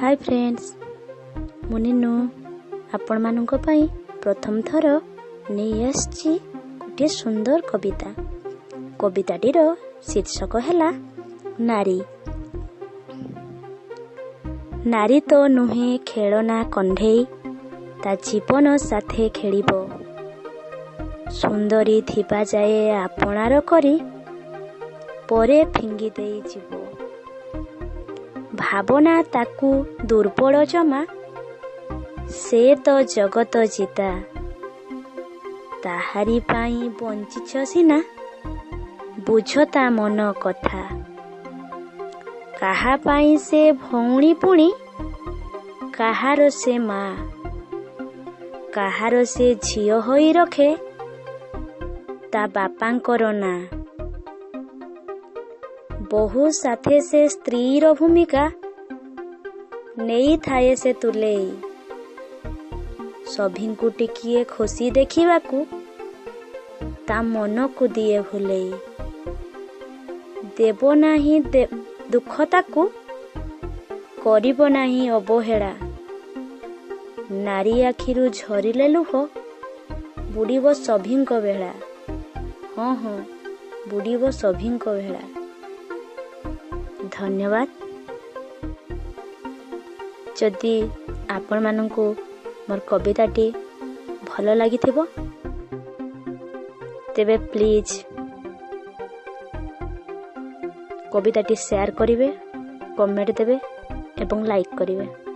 Hi friends, मुनिनु आपण मानक पई प्रथम थर नहीं आछि गोटे सुंदर कविता। कविताटीर शीर्षक हैला नारी। नारी तो नुहे खेलना कंढेई, ता जीवन साथे खेलिबो। सुंदरी थिबा जाए आपणार करी, परे फिंगी देई जीवो। भावना ताकू दुर्बल जमा, से तो जगत जीता। ताहारी पाई बंचिछ सिना, बुझता मन कथा। काहा पाई से भौणी पुणी, काहार से माँ। काहार से झियो होई रखे, ता बापांकर ना। बहु साथे से स्त्रीर भूमिका, नहीं थाए से तुलेई। सभिंकु टिकिए खुशी देखिबाकू, ता मन को दिए भुलेई। देबो नाही दुख ताकू, करिबो नाही अवहेला। नारी आखिरु झरिले लुह, बुड़ीबो सभिंक बेला। हाँ हाँ, बुड़ीबो सभिंक बेला। धन्यवाद। जदि आपण मानकु मोर कविताटी भल लागिथिबो, तेबे प्लीज कविताटी शेयर करिवे, कमेंट देबे एवं लाइक करिवे।